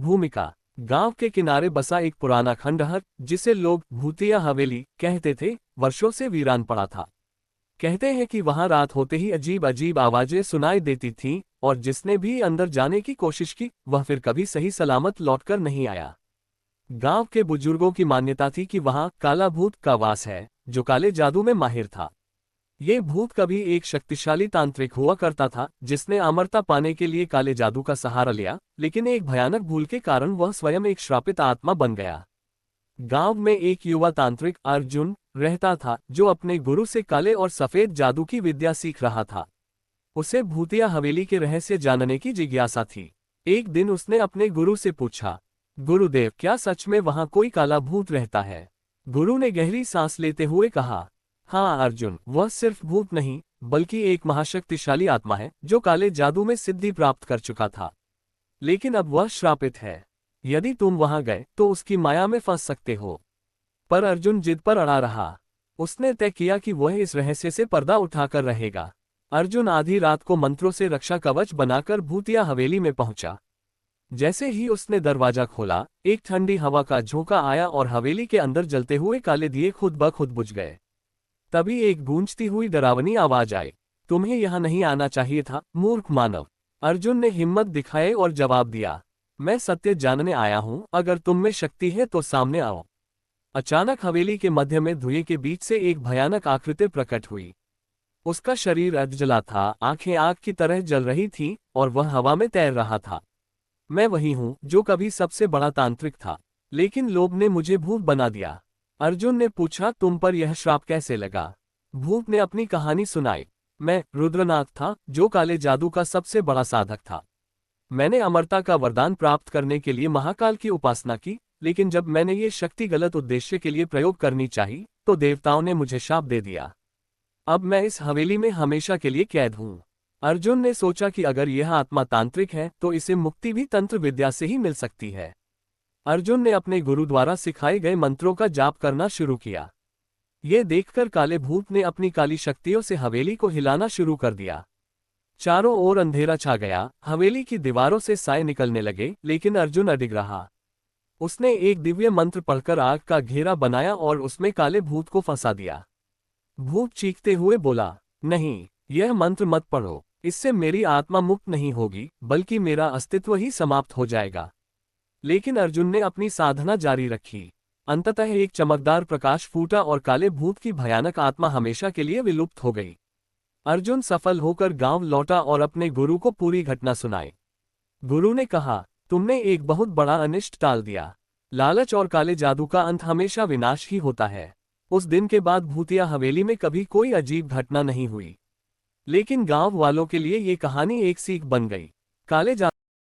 भूमिका। गांव के किनारे बसा एक पुराना खंडहर, जिसे लोग भूतिया हवेली कहते थे, वर्षों से वीरान पड़ा था। कहते हैं कि वहां रात होते ही अजीब अजीब आवाजें सुनाई देती थीं, और जिसने भी अंदर जाने की कोशिश की वह फिर कभी सही सलामत लौटकर नहीं आया। गांव के बुजुर्गों की मान्यता थी कि वहां काला भूत का वास है, जो काले जादू में माहिर था। ये भूत कभी एक शक्तिशाली तांत्रिक हुआ करता था, जिसने अमरता पाने के लिए काले जादू का सहारा लिया, लेकिन एक भयानक भूल के कारण वह स्वयं एक श्रापित आत्मा बन गया। गांव में एक युवा तांत्रिक अर्जुन रहता था, जो अपने गुरु से काले और सफेद जादू की विद्या सीख रहा था। उसे भूतिया हवेली के रहस्य जानने की जिज्ञासा थी। एक दिन उसने अपने गुरु से पूछा, गुरुदेव, क्या सच में वहां कोई काला भूत रहता है? गुरु ने गहरी सांस लेते हुए कहा, हाँ अर्जुन, वह सिर्फ भूत नहीं, बल्कि एक महाशक्तिशाली आत्मा है, जो काले जादू में सिद्धि प्राप्त कर चुका था। लेकिन अब वह श्रापित है। यदि तुम वहां गए तो उसकी माया में फंस सकते हो। पर अर्जुन जिद पर अड़ा रहा। उसने तय किया कि वह इस रहस्य से पर्दा उठाकर रहेगा। अर्जुन आधी रात को मंत्रों से रक्षा कवच बनाकर भूतिया हवेली में पहुंचा। जैसे ही उसने दरवाजा खोला, एक ठंडी हवा का झोंका आया और हवेली के अंदर जलते हुए काले दिए खुद ब खुद बुझ गए। तभी एक गूंजती हुई डरावनी आवाज आई, तुम्हें यहां नहीं आना चाहिए था, मूर्ख मानव। अर्जुन ने हिम्मत दिखाए और जवाब दिया, मैं सत्य जानने आया हूं, अगर तुम में शक्ति है तो सामने आओ। अचानक हवेली के मध्य में धुएं के बीच से एक भयानक आकृति प्रकट हुई। उसका शरीर अधजला था, आंखें आग की तरह जल रही थीं, और वह हवा में तैर रहा था। मैं वही हूं जो कभी सबसे बड़ा तांत्रिक था, लेकिन लोभ ने मुझे भूत बना दिया। अर्जुन ने पूछा, तुम पर यह श्राप कैसे लगा? भूत ने अपनी कहानी सुनाई। मैं रुद्रनाथ था, जो काले जादू का सबसे बड़ा साधक था। मैंने अमरता का वरदान प्राप्त करने के लिए महाकाल की उपासना की, लेकिन जब मैंने ये शक्ति गलत उद्देश्य के लिए प्रयोग करनी चाहिए, तो देवताओं ने मुझे शाप दे दिया। अब मैं इस हवेली में हमेशा के लिए कैद हूँ। अर्जुन ने सोचा कि अगर यह आत्मा तांत्रिक है तो इसे मुक्ति भी तंत्र विद्या से ही मिल सकती है। अर्जुन ने अपने गुरु द्वारा सिखाए गए मंत्रों का जाप करना शुरू किया। ये देखकर काले भूत ने अपनी काली शक्तियों से हवेली को हिलाना शुरू कर दिया। चारों ओर अंधेरा छा गया, हवेली की दीवारों से साए निकलने लगे, लेकिन अर्जुन अडिग रहा। उसने एक दिव्य मंत्र पढ़कर आग का घेरा बनाया और उसमें काले भूत को फंसा दिया। भूत चीखते हुए बोला, नहीं, यह मंत्र मत पढ़ो, इससे मेरी आत्मा मुक्त नहीं होगी, बल्कि मेरा अस्तित्व ही समाप्त हो जाएगा। लेकिन अर्जुन ने अपनी साधना जारी रखी। अंततः एक चमकदार प्रकाश फूटा और काले भूत की भयानक आत्मा हमेशा के लिए विलुप्त हो गई। अर्जुन सफल होकर गांव लौटा और अपने गुरु को पूरी घटना सुनाई। गुरु ने कहा, तुमने एक बहुत बड़ा अनिष्ट टाल दिया। लालच और काले जादू का अंत हमेशा विनाश ही होता है। उस दिन के बाद भूतिया हवेली में कभी कोई अजीब घटना नहीं हुई। लेकिन गांव वालों के लिए ये कहानी एक सीख बन गई। काले जादू